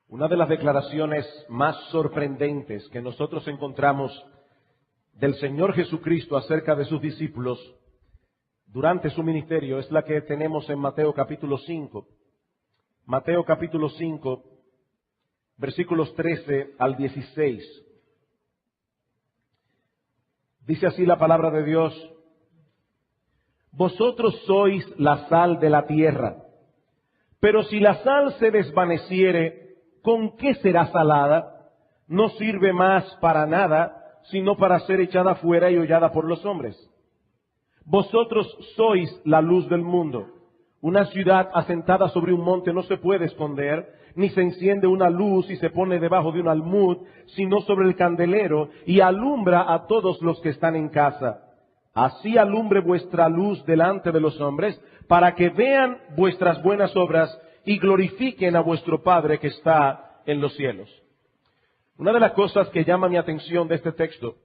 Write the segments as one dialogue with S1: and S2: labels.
S1: Una de las declaraciones más sorprendentes que nosotros encontramos del Señor Jesucristo acerca de sus discípulos durante su ministerio es la que tenemos en Mateo capítulo 5. Mateo capítulo 5, versículos 13 al 16. Dice así la palabra de Dios: Vosotros sois la sal de la tierra, pero si la sal se desvaneciere, ¿con qué será salada? No sirve más para nada, sino para ser echada fuera y hollada por los hombres. Vosotros sois la luz del mundo. Una ciudad asentada sobre un monte no se puede esconder, ni se enciende una luz y se pone debajo de un almud, sino sobre el candelero, y alumbra a todos los que están en casa. Así alumbre vuestra luz delante de los hombres, para que vean vuestras buenas obras y glorifiquen a vuestro Padre que está en los cielos. Una de las cosas que llama mi atención de este texto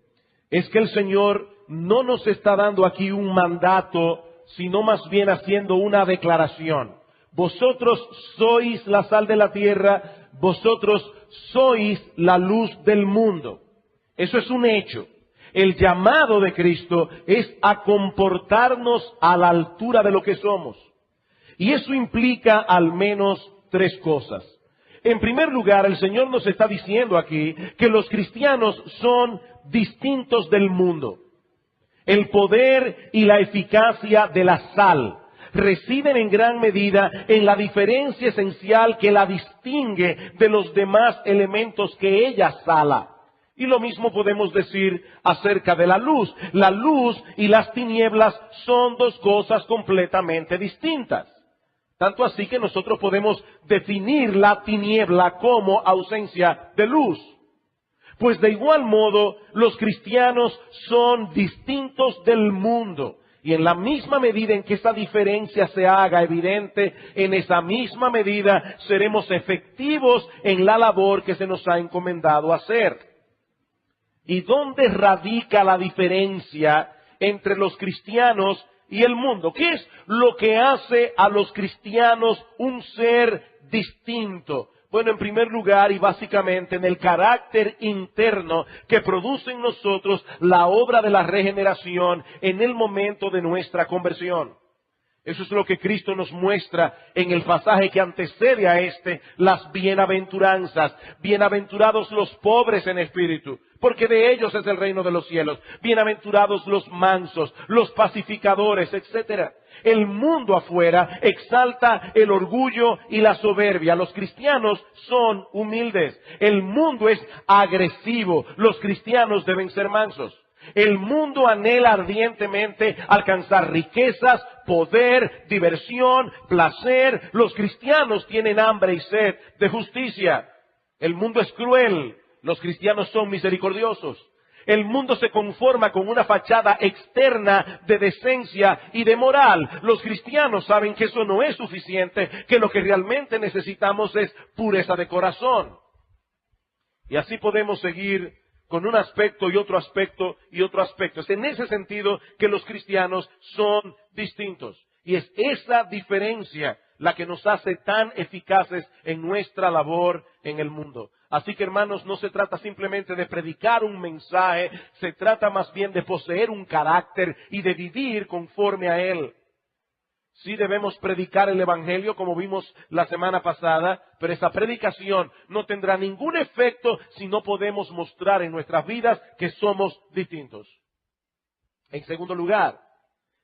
S1: es que el Señor no nos está dando aquí un mandato, sino más bien haciendo una declaración. Vosotros sois la sal de la tierra, vosotros sois la luz del mundo. Eso es un hecho. El llamado de Cristo es a comportarnos a la altura de lo que somos. Y eso implica al menos tres cosas. En primer lugar, el Señor nos está diciendo aquí que los cristianos son distintos del mundo. El poder y la eficacia de la sal residen en gran medida en la diferencia esencial que la distingue de los demás elementos que ella sala. Y lo mismo podemos decir acerca de la luz. La luz y las tinieblas son dos cosas completamente distintas. Tanto así que nosotros podemos definir la tiniebla como ausencia de luz. Pues de igual modo, los cristianos son distintos del mundo. Y en la misma medida en que esa diferencia se haga evidente, en esa misma medida seremos efectivos en la labor que se nos ha encomendado hacer. ¿Y dónde radica la diferencia entre los cristianos y el mundo? ¿Qué es lo que hace a los cristianos un ser distinto? Bueno, en primer lugar y básicamente en el carácter interno que produce en nosotros la obra de la regeneración en el momento de nuestra conversión. Eso es lo que Cristo nos muestra en el pasaje que antecede a las bienaventuranzas. Bienaventurados los pobres en espíritu, porque de ellos es el reino de los cielos. Bienaventurados los mansos, los pacificadores, etc. El mundo afuera exalta el orgullo y la soberbia. Los cristianos son humildes. El mundo es agresivo. Los cristianos deben ser mansos. El mundo anhela ardientemente alcanzar riquezas, poder, diversión, placer. Los cristianos tienen hambre y sed de justicia. El mundo es cruel. Los cristianos son misericordiosos. El mundo se conforma con una fachada externa de decencia y de moral. Los cristianos saben que eso no es suficiente, que lo que realmente necesitamos es pureza de corazón. Y así podemos seguir con un aspecto y otro aspecto y otro aspecto. Es en ese sentido que los cristianos son distintos. Y es esa diferencia la que nos hace tan eficaces en nuestra labor en el mundo. Así que, hermanos, no se trata simplemente de predicar un mensaje, se trata más bien de poseer un carácter y de vivir conforme a él. Sí debemos predicar el Evangelio como vimos la semana pasada, pero esa predicación no tendrá ningún efecto si no podemos mostrar en nuestras vidas que somos distintos. En segundo lugar,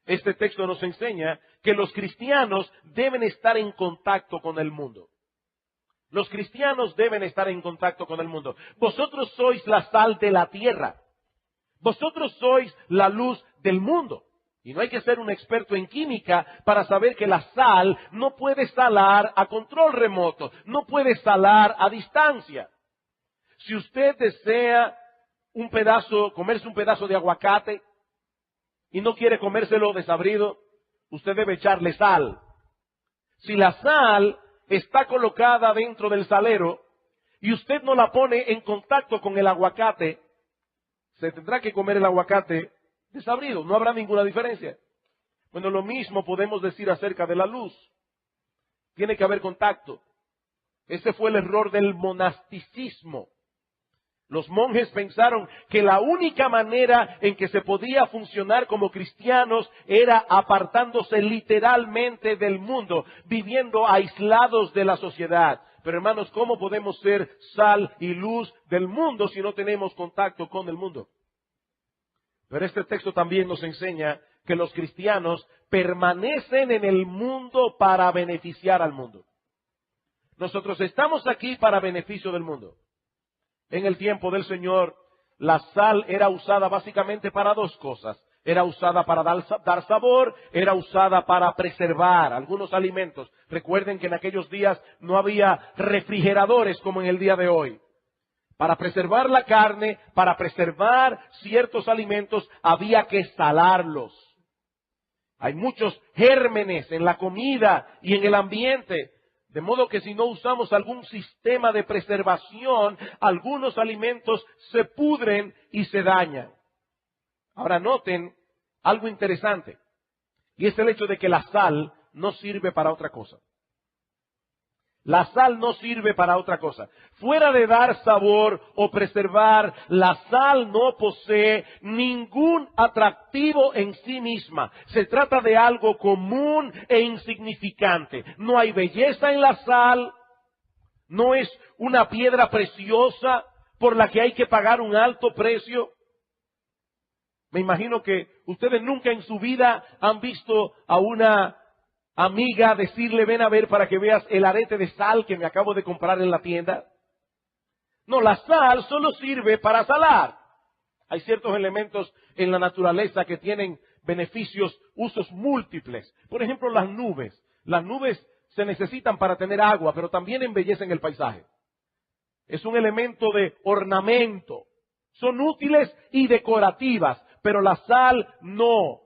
S1: este texto nos enseña que los cristianos deben estar en contacto con el mundo. Los cristianos deben estar en contacto con el mundo. Vosotros sois la sal de la tierra. Vosotros sois la luz del mundo. Y no hay que ser un experto en química para saber que la sal no puede salar a control remoto, no puede salar a distancia. Si usted desea comerse un pedazo de aguacate y no quiere comérselo desabrido, usted debe echarle sal. Si la sal está colocada dentro del salero y usted no la pone en contacto con el aguacate, se tendrá que comer el aguacate desabrido, no habrá ninguna diferencia. Bueno, lo mismo podemos decir acerca de la luz. Tiene que haber contacto. Ese fue el error del monasticismo. Los monjes pensaron que la única manera en que se podía funcionar como cristianos era apartándose literalmente del mundo, viviendo aislados de la sociedad. Pero hermanos, ¿cómo podemos ser sal y luz del mundo si no tenemos contacto con el mundo? Pero este texto también nos enseña que los cristianos permanecen en el mundo para beneficiar al mundo. Nosotros estamos aquí para beneficio del mundo. En el tiempo del Señor, la sal era usada básicamente para dos cosas. Era usada para dar sabor, era usada para preservar algunos alimentos. Recuerden que en aquellos días no había refrigeradores como en el día de hoy. Para preservar la carne, para preservar ciertos alimentos, había que salarlos. Hay muchos gérmenes en la comida y en el ambiente. De modo que si no usamos algún sistema de preservación, algunos alimentos se pudren y se dañan. Ahora noten algo interesante, y es el hecho de que la sal no sirve para otra cosa. La sal no sirve para otra cosa. Fuera de dar sabor o preservar, la sal no posee ningún atractivo en sí misma. Se trata de algo común e insignificante. No hay belleza en la sal. No es una piedra preciosa por la que hay que pagar un alto precio. Me imagino que ustedes nunca en su vida han visto a una amiga decirle, ven a ver para que veas el arete de sal que me acabo de comprar en la tienda. No, la sal solo sirve para salar. Hay ciertos elementos en la naturaleza que tienen beneficios, usos múltiples. Por ejemplo, las nubes. Las nubes se necesitan para tener agua, pero también embellecen el paisaje. Es un elemento de ornamento. Son útiles y decorativas, pero la sal no.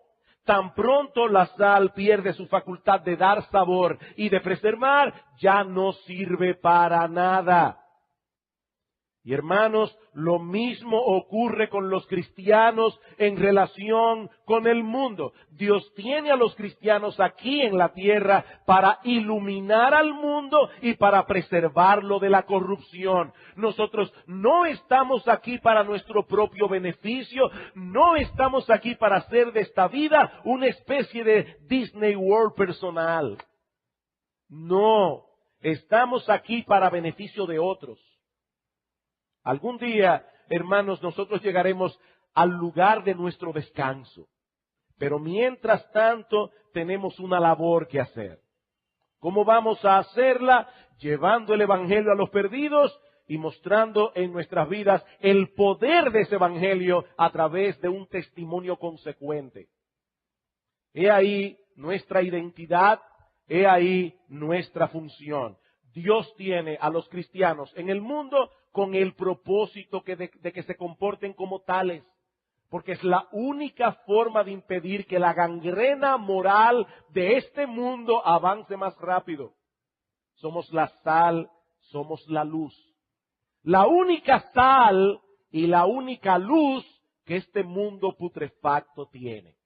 S1: Tan pronto la sal pierde su facultad de dar sabor y de preservar, ya no sirve para nada. Y hermanos, lo mismo ocurre con los cristianos en relación con el mundo. Dios tiene a los cristianos aquí en la tierra para iluminar al mundo y para preservarlo de la corrupción. Nosotros no estamos aquí para nuestro propio beneficio, no estamos aquí para hacer de esta vida una especie de Disney World personal. No, estamos aquí para beneficio de otros. Algún día, hermanos, nosotros llegaremos al lugar de nuestro descanso. Pero mientras tanto, tenemos una labor que hacer. ¿Cómo vamos a hacerla? Llevando el Evangelio a los perdidos y mostrando en nuestras vidas el poder de ese Evangelio a través de un testimonio consecuente. He ahí nuestra identidad, he ahí nuestra función. Dios tiene a los cristianos en el mundo con el propósito de que se comporten como tales, porque es la única forma de impedir que la gangrena moral de este mundo avance más rápido. Somos la sal, somos la luz. La única sal y la única luz que este mundo putrefacto tiene.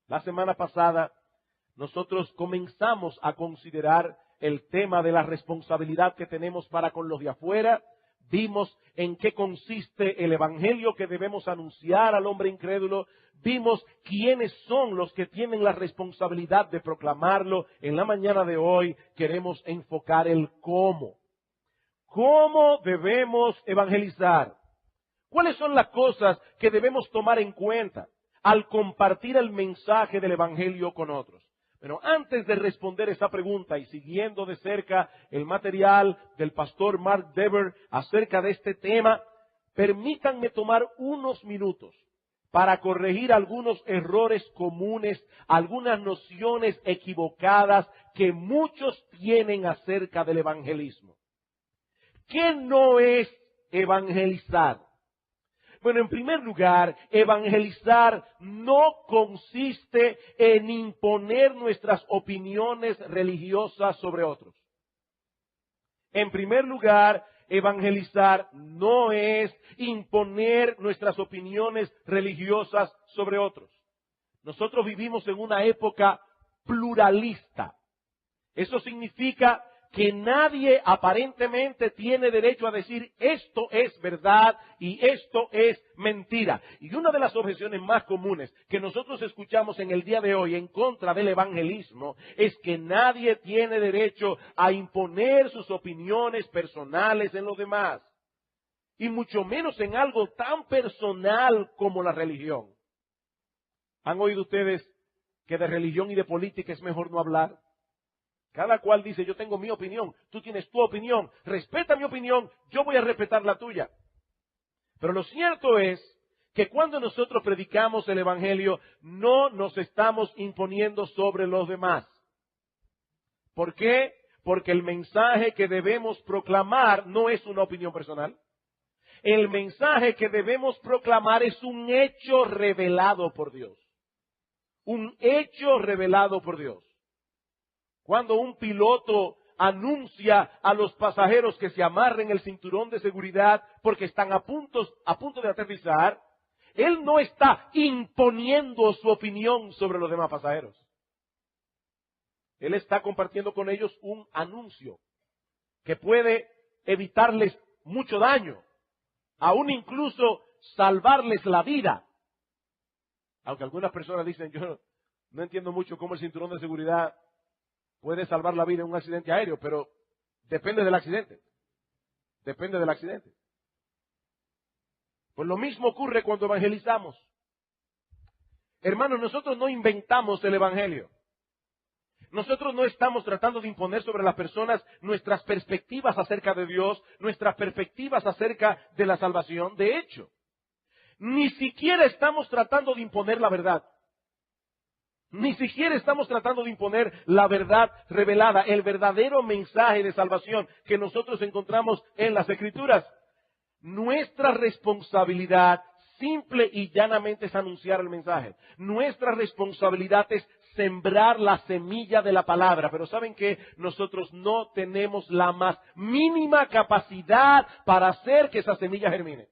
S1: La semana pasada nosotros comenzamos a considerar el tema de la responsabilidad que tenemos para con los de afuera. Vimos en qué consiste el evangelio que debemos anunciar al hombre incrédulo. Vimos quiénes son los que tienen la responsabilidad de proclamarlo. En la mañana de hoy queremos enfocar el cómo. ¿Cómo debemos evangelizar? ¿Cuáles son las cosas que debemos tomar en cuenta al compartir el mensaje del evangelio con otros? Pero antes de responder esa pregunta y siguiendo de cerca el material del pastor Mark Dever acerca de este tema, permítanme tomar unos minutos para corregir algunos errores comunes, algunas nociones equivocadas que muchos tienen acerca del evangelismo. ¿Qué no es evangelizar? Bueno, en primer lugar, evangelizar no consiste en imponer nuestras opiniones religiosas sobre otros. En primer lugar, evangelizar no es imponer nuestras opiniones religiosas sobre otros. Nosotros vivimos en una época pluralista. Eso significa que nadie aparentemente tiene derecho a decir esto es verdad y esto es mentira. Y una de las objeciones más comunes que nosotros escuchamos en el día de hoy en contra del evangelismo es que nadie tiene derecho a imponer sus opiniones personales en los demás. Y mucho menos en algo tan personal como la religión. ¿Han oído ustedes que de religión y de política es mejor no hablar? Cada cual dice, yo tengo mi opinión, tú tienes tu opinión, respeta mi opinión, yo voy a respetar la tuya. Pero lo cierto es que cuando nosotros predicamos el Evangelio, no nos estamos imponiendo sobre los demás. ¿Por qué? Porque el mensaje que debemos proclamar no es una opinión personal. El mensaje que debemos proclamar es un hecho revelado por Dios. Un hecho revelado por Dios. Cuando un piloto anuncia a los pasajeros que se amarren el cinturón de seguridad porque están a punto de aterrizar, él no está imponiendo su opinión sobre los demás pasajeros. Él está compartiendo con ellos un anuncio que puede evitarles mucho daño, aún incluso salvarles la vida. Aunque algunas personas dicen, yo no entiendo mucho cómo el cinturón de seguridad puede salvar la vida en un accidente aéreo, pero depende del accidente. Depende del accidente. Pues lo mismo ocurre cuando evangelizamos. Hermanos, nosotros no inventamos el evangelio. Nosotros no estamos tratando de imponer sobre las personas nuestras perspectivas acerca de Dios, nuestras perspectivas acerca de la salvación. De hecho, ni siquiera estamos tratando de imponer la verdad. Ni siquiera estamos tratando de imponer la verdad revelada, el verdadero mensaje de salvación que nosotros encontramos en las Escrituras. Nuestra responsabilidad simple y llanamente es anunciar el mensaje. Nuestra responsabilidad es sembrar la semilla de la palabra. Pero ¿saben qué? Nosotros no tenemos la más mínima capacidad para hacer que esa semilla germine.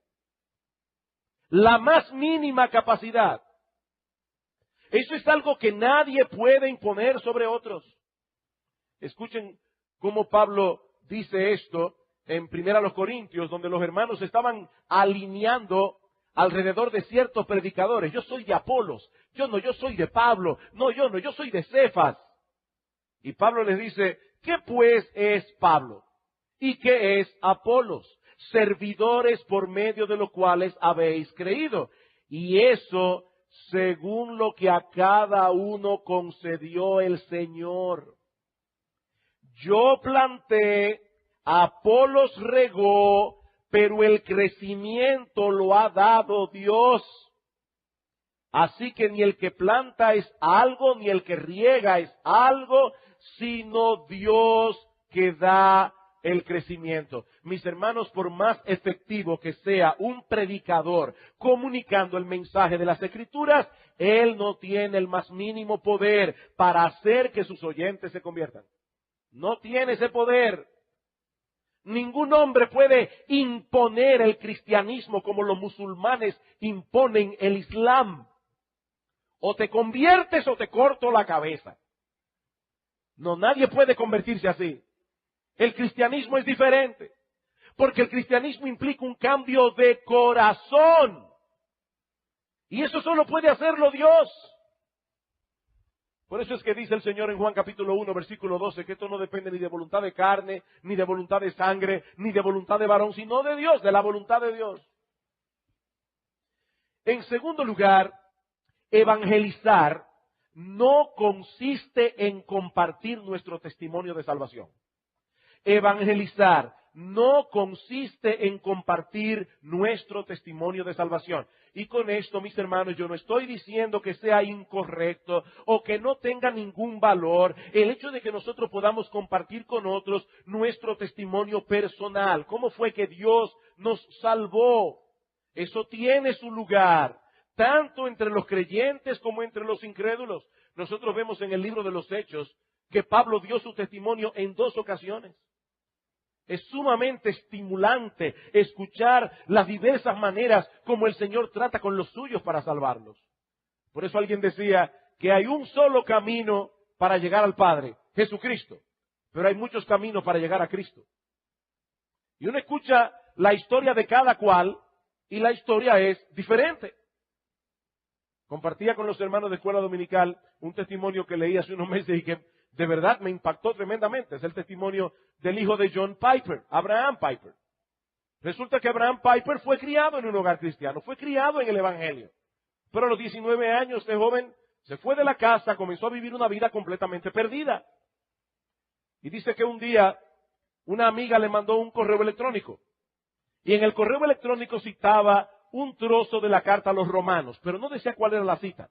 S1: La más mínima capacidad. Eso es algo que nadie puede imponer sobre otros. Escuchen cómo Pablo dice esto en 1 Corintios, donde los hermanos estaban alineando alrededor de ciertos predicadores. Yo soy de Apolos, yo soy de Pablo, yo soy de Cefas. Y Pablo les dice, ¿qué pues es Pablo? ¿Y qué es Apolos? Servidores por medio de los cuales habéis creído. Y eso según lo que a cada uno concedió el Señor. Yo planté, Apolos regó, pero el crecimiento lo ha dado Dios. Así que ni el que planta es algo, ni el que riega es algo, sino Dios que da el crecimiento. Mis hermanos, por más efectivo que sea un predicador comunicando el mensaje de las Escrituras, él no tiene el más mínimo poder para hacer que sus oyentes se conviertan. No tiene ese poder. Ningún hombre puede imponer el cristianismo como los musulmanes imponen el Islam. O te conviertes o te corto la cabeza. No, nadie puede convertirse así. El cristianismo es diferente, porque el cristianismo implica un cambio de corazón. Y eso solo puede hacerlo Dios. Por eso es que dice el Señor en Juan capítulo 1, versículo 12, que esto no depende ni de voluntad de carne, ni de voluntad de sangre, ni de voluntad de varón, sino de Dios, de la voluntad de Dios. En segundo lugar, evangelizar no consiste en compartir nuestro testimonio de salvación. Evangelizar no consiste en compartir nuestro testimonio de salvación. Y con esto, mis hermanos, yo no estoy diciendo que sea incorrecto o que no tenga ningún valor el hecho de que nosotros podamos compartir con otros nuestro testimonio personal. ¿Cómo fue que Dios nos salvó? Eso tiene su lugar, tanto entre los creyentes como entre los incrédulos. Nosotros vemos en el libro de los Hechos que Pablo dio su testimonio en 2 ocasiones. Es sumamente estimulante escuchar las diversas maneras como el Señor trata con los suyos para salvarlos. Por eso alguien decía que hay un solo camino para llegar al Padre, Jesucristo. pero hay muchos caminos para llegar a Cristo. Y uno escucha la historia de cada cual y la historia es diferente. Compartía con los hermanos de escuela dominical un testimonio que leí hace unos meses y que de verdad me impactó tremendamente. Es el testimonio del hijo de John Piper, Abraham Piper. Resulta que Abraham Piper fue criado en un hogar cristiano, fue criado en el Evangelio. Pero a los 19 años este joven se fue de la casa, comenzó a vivir una vida completamente perdida. Y dice que un día una amiga le mandó un correo electrónico. Y en el correo electrónico citaba un trozo de la carta a los romanos, pero no decía cuál era la cita.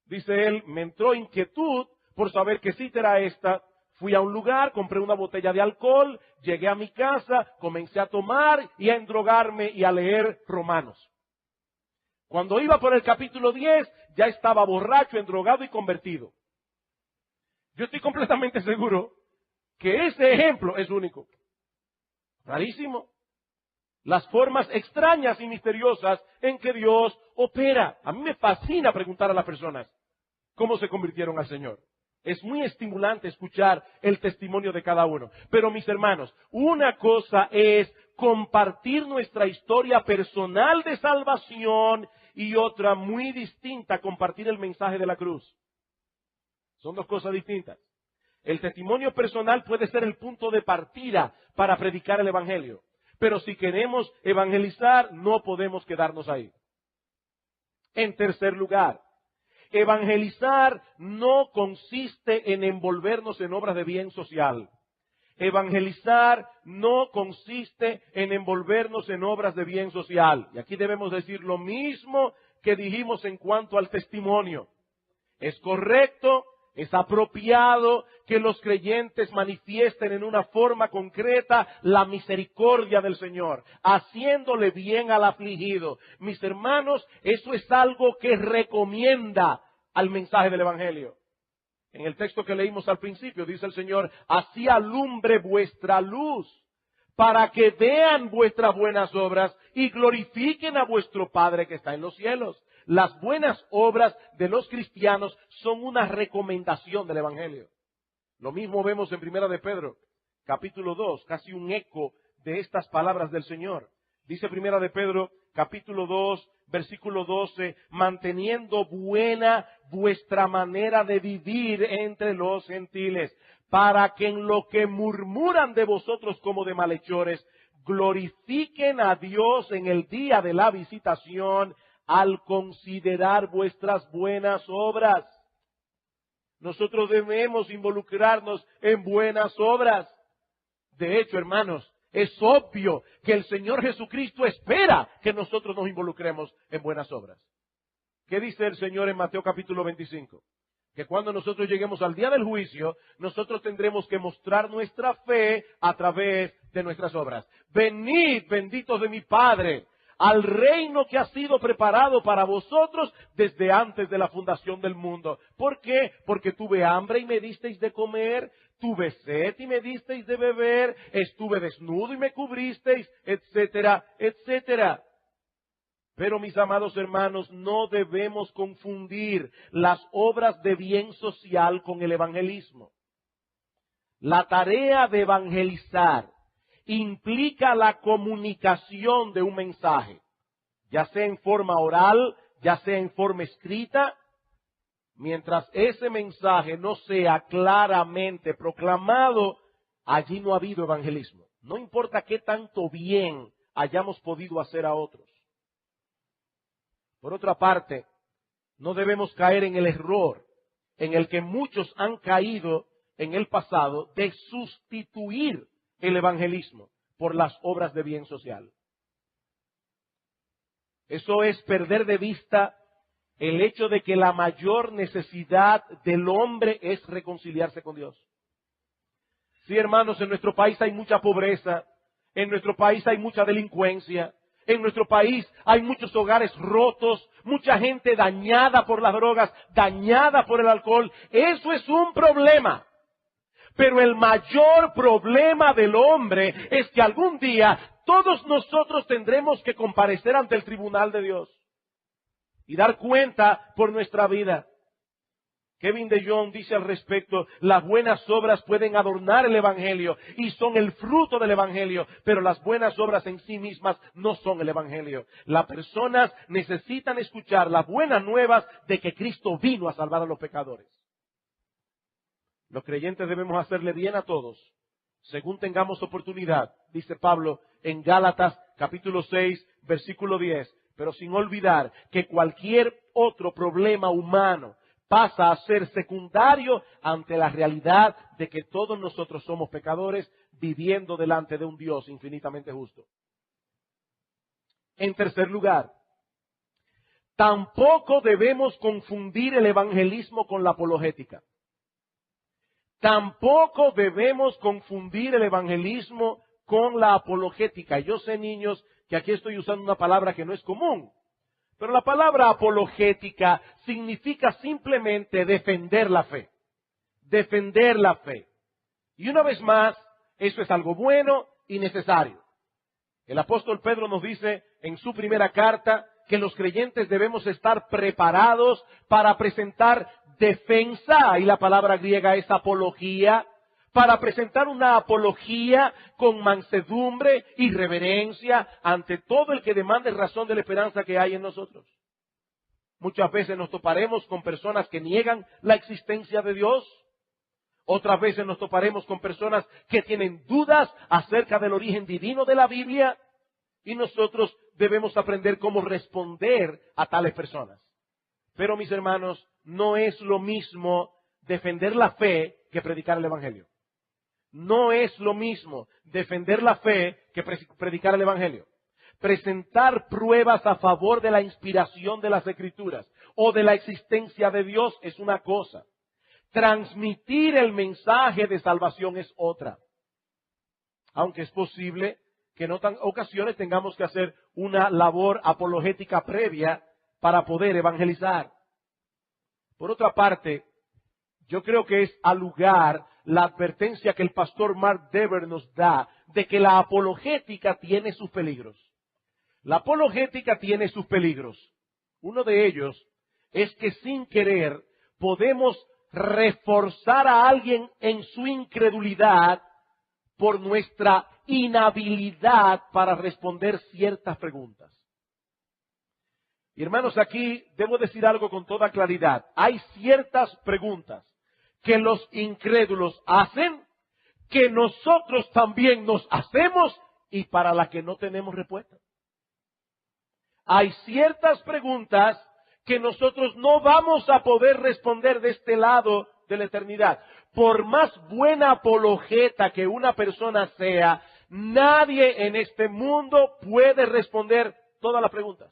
S1: Dice él, me entró inquietud por saber qué cita era esta. Fui a un lugar, compré una botella de alcohol, llegué a mi casa, comencé a tomar y a endrogarme y a leer Romanos. Cuando iba por el capítulo 10, ya estaba borracho, endrogado y convertido. Yo estoy completamente seguro que ese ejemplo es único. Rarísimo. Las formas extrañas y misteriosas en que Dios opera. A mí me fascina preguntar a las personas cómo se convirtieron al Señor. Es muy estimulante escuchar el testimonio de cada uno. Pero mis hermanos, una cosa es compartir nuestra historia personal de salvación y otra muy distinta, compartir el mensaje de la cruz. Son dos cosas distintas. El testimonio personal puede ser el punto de partida para predicar el Evangelio. Pero si queremos evangelizar, no podemos quedarnos ahí. En tercer lugar, evangelizar no consiste en envolvernos en obras de bien social. Evangelizar no consiste en envolvernos en obras de bien social. Y aquí debemos decir lo mismo que dijimos en cuanto al testimonio. Es correcto, es apropiado que los creyentes manifiesten en una forma concreta la misericordia del Señor, haciéndole bien al afligido. Mis hermanos, eso es algo que recomienda al mensaje del Evangelio. En el texto que leímos al principio, dice el Señor, así alumbre vuestra luz, para que vean vuestras buenas obras y glorifiquen a vuestro Padre que está en los cielos. Las buenas obras de los cristianos son una recomendación del Evangelio. Lo mismo vemos en Primera de Pedro, capítulo 2, casi un eco de estas palabras del Señor. Dice Primera de Pedro, capítulo 2, versículo 12, manteniendo buena vuestra manera de vivir entre los gentiles, para que en lo que murmuran de vosotros como de malhechores, glorifiquen a Dios en el día de la visitación, al considerar vuestras buenas obras. Nosotros debemos involucrarnos en buenas obras. De hecho, hermanos, es obvio que el Señor Jesucristo espera que nosotros nos involucremos en buenas obras. ¿Qué dice el Señor en Mateo capítulo 25? Que cuando nosotros lleguemos al día del juicio, nosotros tendremos que mostrar nuestra fe a través de nuestras obras. Venid, benditos de mi Padre, al reino que ha sido preparado para vosotros desde antes de la fundación del mundo. ¿Por qué? Porque tuve hambre y me disteis de comer, tuve sed y me disteis de beber, estuve desnudo y me cubristeis, etcétera, etcétera. Pero mis amados hermanos, no debemos confundir las obras de bien social con el evangelismo. La tarea de evangelizar implica la comunicación de un mensaje, ya sea en forma oral, ya sea en forma escrita. Mientras ese mensaje no sea claramente proclamado, allí no ha habido evangelismo. No importa qué tanto bien hayamos podido hacer a otros. Por otra parte, no debemos caer en el error en el que muchos han caído en el pasado de sustituir el evangelismo por las obras de bien social. Eso es perder de vista el hecho de que la mayor necesidad del hombre es reconciliarse con Dios. Sí, hermanos, en nuestro país hay mucha pobreza, en nuestro país hay mucha delincuencia, en nuestro país hay muchos hogares rotos, mucha gente dañada por las drogas, dañada por el alcohol. Eso es un problema. Pero el mayor problema del hombre es que algún día todos nosotros tendremos que comparecer ante el tribunal de Dios y dar cuenta por nuestra vida. Kevin DeYoung dice al respecto, las buenas obras pueden adornar el Evangelio y son el fruto del Evangelio, pero las buenas obras en sí mismas no son el Evangelio. Las personas necesitan escuchar las buenas nuevas de que Cristo vino a salvar a los pecadores. Los creyentes debemos hacerle bien a todos, según tengamos oportunidad, dice Pablo en Gálatas capítulo 6, versículo 10, pero sin olvidar que cualquier otro problema humano pasa a ser secundario ante la realidad de que todos nosotros somos pecadores viviendo delante de un Dios infinitamente justo. En tercer lugar, tampoco debemos confundir el evangelismo con la apologética. Tampoco debemos confundir el evangelismo con la apologética. Yo sé, niños, que aquí estoy usando una palabra que no es común. Pero la palabra apologética significa simplemente defender la fe. Defender la fe. Y una vez más, eso es algo bueno y necesario. El apóstol Pedro nos dice en su primera carta que los creyentes debemos estar preparados para presentar defensa, y la palabra griega es apología, para presentar una apología con mansedumbre y reverencia ante todo el que demande razón de la esperanza que hay en nosotros. Muchas veces nos toparemos con personas que niegan la existencia de Dios. Otras veces nos toparemos con personas que tienen dudas acerca del origen divino de la Biblia. Y nosotros debemos aprender cómo responder a tales personas. Pero, mis hermanos, no es lo mismo defender la fe que predicar el Evangelio. No es lo mismo defender la fe que predicar el Evangelio. Presentar pruebas a favor de la inspiración de las Escrituras o de la existencia de Dios es una cosa. Transmitir el mensaje de salvación es otra. Aunque es posible que en otras ocasiones tengamos que hacer una labor apologética previa para poder evangelizar. Por otra parte, yo creo que es al lugar la advertencia que el pastor Mark Dever nos da de que la apologética tiene sus peligros. La apologética tiene sus peligros. Uno de ellos es que sin querer podemos reforzar a alguien en su incredulidad por nuestra inhabilidad para responder ciertas preguntas. Y hermanos, aquí debo decir algo con toda claridad. Hay ciertas preguntas que los incrédulos hacen, que nosotros también nos hacemos y para las que no tenemos respuesta. Hay ciertas preguntas que nosotros no vamos a poder responder de este lado de la eternidad. Por más buena apologeta que una persona sea, nadie en este mundo puede responder todas las preguntas.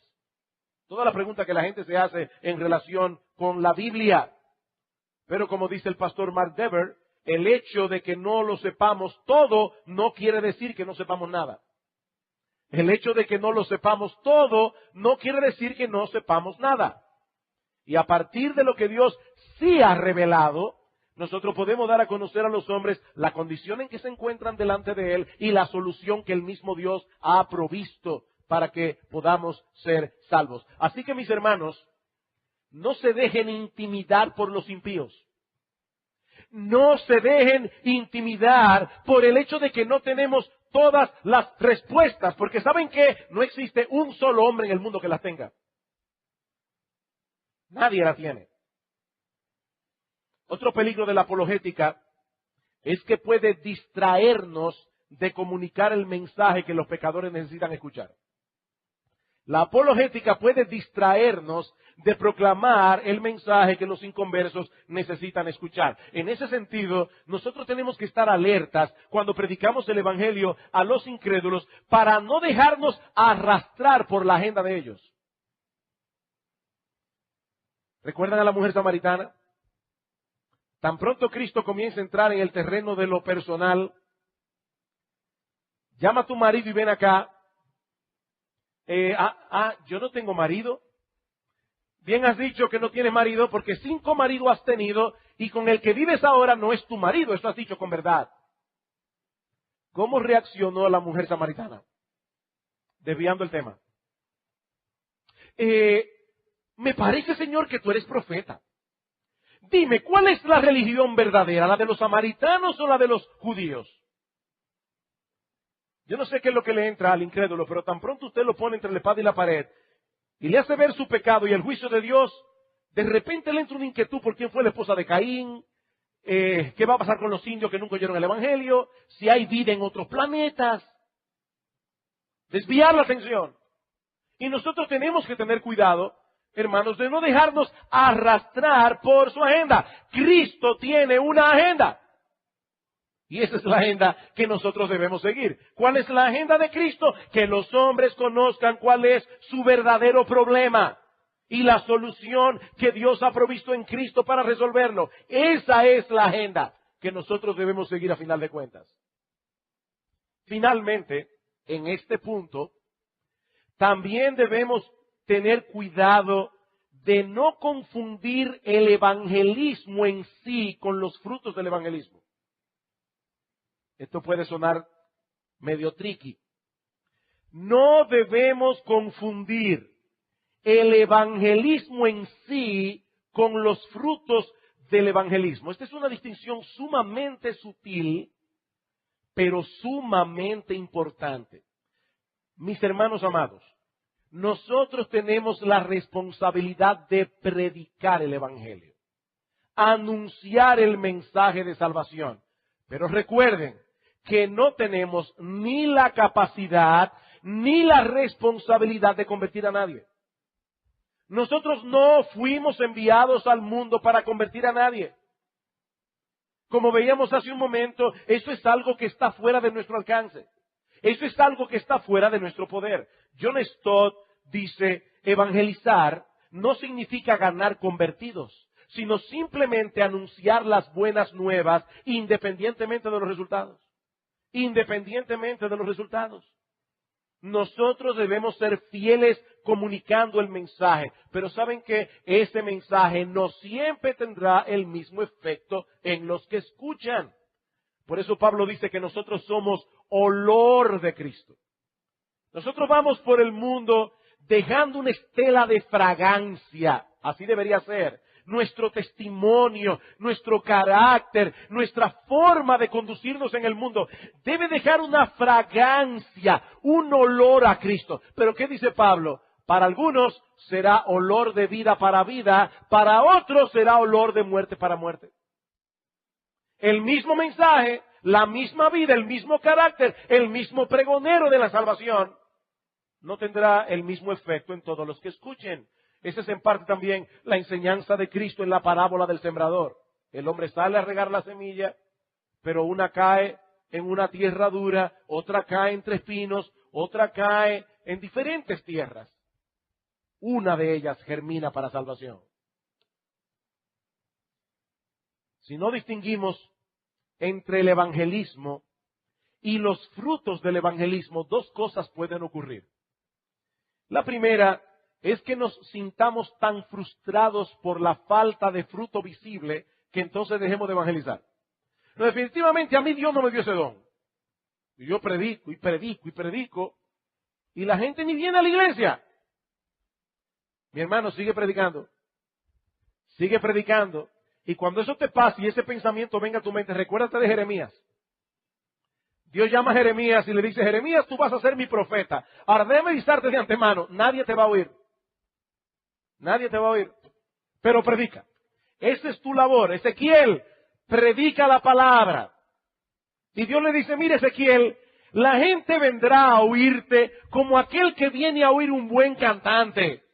S1: Todas las preguntas que la gente se hace en relación con la Biblia. Pero como dice el pastor Mark Dever, el hecho de que no lo sepamos todo no quiere decir que no sepamos nada. El hecho de que no lo sepamos todo no quiere decir que no sepamos nada. Y a partir de lo que Dios sí ha revelado, nosotros podemos dar a conocer a los hombres la condición en que se encuentran delante de Él y la solución que el mismo Dios ha provisto para que podamos ser salvos. Así que, mis hermanos, no se dejen intimidar por los impíos. No se dejen intimidar por el hecho de que no tenemos todas las respuestas, porque ¿saben qué? No existe un solo hombre en el mundo que las tenga. Nadie la tiene. Otro peligro de la apologética es que puede distraernos de comunicar el mensaje que los pecadores necesitan escuchar. La apologética puede distraernos de proclamar el mensaje que los inconversos necesitan escuchar. En ese sentido, nosotros tenemos que estar alertas cuando predicamos el Evangelio a los incrédulos para no dejarnos arrastrar por la agenda de ellos. ¿Recuerdan a la mujer samaritana? Tan pronto Cristo comienza a entrar en el terreno de lo personal, llama a tu marido y ven acá. Yo no tengo marido. Bien has dicho que no tienes marido porque 5 maridos has tenido y con el que vives ahora no es tu marido. Eso has dicho con verdad. ¿Cómo reaccionó la mujer samaritana? Desviando el tema. Me parece, Señor, que tú eres profeta. Dime, ¿cuál es la religión verdadera? ¿La de los samaritanos o la de los judíos? Yo no sé qué es lo que le entra al incrédulo, pero tan pronto usted lo pone entre la espada y la pared y le hace ver su pecado y el juicio de Dios, de repente le entra una inquietud por quién fue la esposa de Caín, qué va a pasar con los indios que nunca oyeron el Evangelio, si hay vida en otros planetas. Desviar la atención. Y nosotros tenemos que tener cuidado, hermanos, de no dejarnos arrastrar por su agenda. Cristo tiene una agenda. Y esa es la agenda que nosotros debemos seguir. ¿Cuál es la agenda de Cristo? Que los hombres conozcan cuál es su verdadero problema y la solución que Dios ha provisto en Cristo para resolverlo. Esa es la agenda que nosotros debemos seguir a final de cuentas. Finalmente, en este punto, también debemos tener cuidado de no confundir el evangelismo en sí con los frutos del evangelismo. Esto puede sonar medio tricky. No debemos confundir el evangelismo en sí con los frutos del evangelismo. Esta es una distinción sumamente sutil, pero sumamente importante. Mis hermanos amados, nosotros tenemos la responsabilidad de predicar el evangelio, anunciar el mensaje de salvación. Pero recuerden que no tenemos ni la capacidad ni la responsabilidad de convertir a nadie. Nosotros no fuimos enviados al mundo para convertir a nadie. Como veíamos hace un momento, eso es algo que está fuera de nuestro alcance. Eso es algo que está fuera de nuestro poder. John Stott dice, evangelizar no significa ganar convertidos, sino simplemente anunciar las buenas nuevas independientemente de los resultados. Independientemente de los resultados. Nosotros debemos ser fieles comunicando el mensaje, pero saben que ese mensaje no siempre tendrá el mismo efecto en los que escuchan. Por eso Pablo dice que nosotros somos olor de Cristo. Nosotros vamos por el mundo dejando una estela de fragancia, así debería ser. Nuestro testimonio, nuestro carácter, nuestra forma de conducirnos en el mundo debe dejar una fragancia, un olor a Cristo. Pero ¿qué dice Pablo? Para algunos será olor de vida para vida, para otros será olor de muerte para muerte. El mismo mensaje, la misma vida, el mismo carácter, el mismo pregonero de la salvación, no tendrá el mismo efecto en todos los que escuchen. Esa es en parte también la enseñanza de Cristo en la parábola del sembrador. El hombre sale a regar la semilla, pero una cae en una tierra dura, otra cae entre espinos, otra cae en diferentes tierras. Una de ellas germina para salvación. Si no distinguimos entre el evangelismo y los frutos del evangelismo, dos cosas pueden ocurrir. La primera es que nos sintamos tan frustrados por la falta de fruto visible que entonces dejemos de evangelizar. No, definitivamente a mí Dios no me dio ese don. Y yo predico y predico y predico y la gente ni viene a la iglesia. Mi hermano, sigue predicando. Sigue predicando. Y cuando eso te pase y ese pensamiento venga a tu mente, recuérdate de Jeremías. Dios llama a Jeremías y le dice, Jeremías, tú vas a ser mi profeta. Ahora déjame avisarte de antemano, nadie te va a oír. Nadie te va a oír. Pero predica. Esa es tu labor. Ezequiel, predica la palabra. Y Dios le dice, mire Ezequiel, la gente vendrá a oírte como aquel que viene a oír un buen cantante.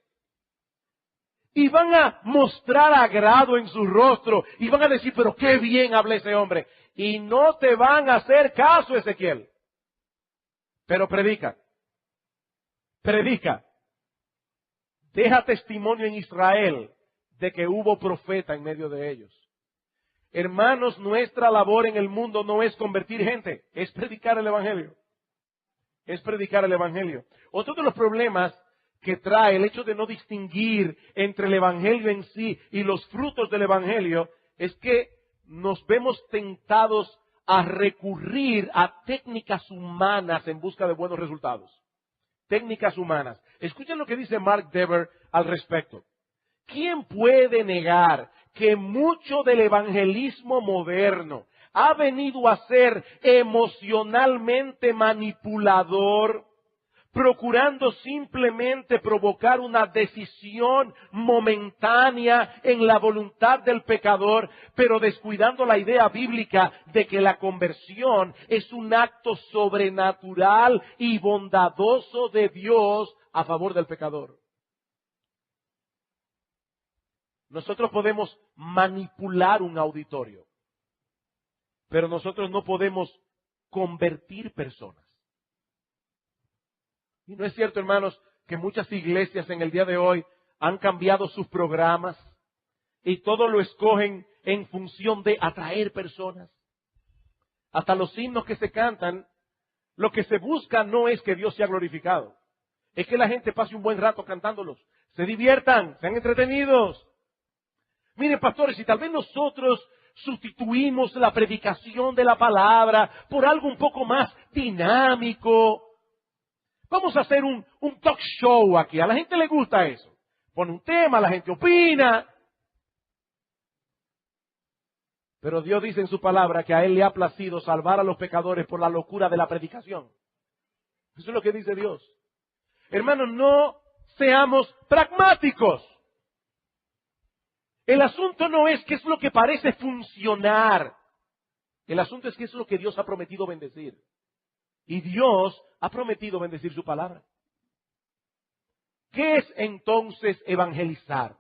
S1: Y van a mostrar agrado en su rostro. Y van a decir, pero qué bien habla ese hombre. Y no te van a hacer caso, Ezequiel. Pero predica. Predica. Deja testimonio en Israel de que hubo profeta en medio de ellos. Hermanos, nuestra labor en el mundo no es convertir gente, es predicar el Evangelio. Es predicar el Evangelio. Otro de los problemas que trae el hecho de no distinguir entre el Evangelio en sí y los frutos del Evangelio es que nos vemos tentados a recurrir a técnicas humanas en busca de buenos resultados. Técnicas humanas. Escuchen lo que dice Mark Dever al respecto. ¿Quién puede negar que mucho del evangelismo moderno ha venido a ser emocionalmente manipulador, procurando simplemente provocar una decisión momentánea en la voluntad del pecador, pero descuidando la idea bíblica de que la conversión es un acto sobrenatural y bondadoso de Dios a favor del pecador. Nosotros podemos manipular un auditorio, pero nosotros no podemos convertir personas. Y no es cierto, hermanos, que muchas iglesias en el día de hoy han cambiado sus programas y todo lo escogen en función de atraer personas. Hasta los himnos que se cantan, lo que se busca no es que Dios sea glorificado, es que la gente pase un buen rato cantándolos, se diviertan, sean entretenidos. Miren, pastores, si tal vez nosotros sustituimos la predicación de la palabra por algo un poco más dinámico, vamos a hacer un talk show aquí. A la gente le gusta eso. Pone un tema, la gente opina. Pero Dios dice en su palabra que a Él le ha placido salvar a los pecadores por la locura de la predicación. Eso es lo que dice Dios. Hermanos, no seamos pragmáticos. El asunto no es qué es lo que parece funcionar. El asunto es qué es lo que Dios ha prometido bendecir. Y Dios ha prometido bendecir su palabra. ¿Qué es entonces evangelizar?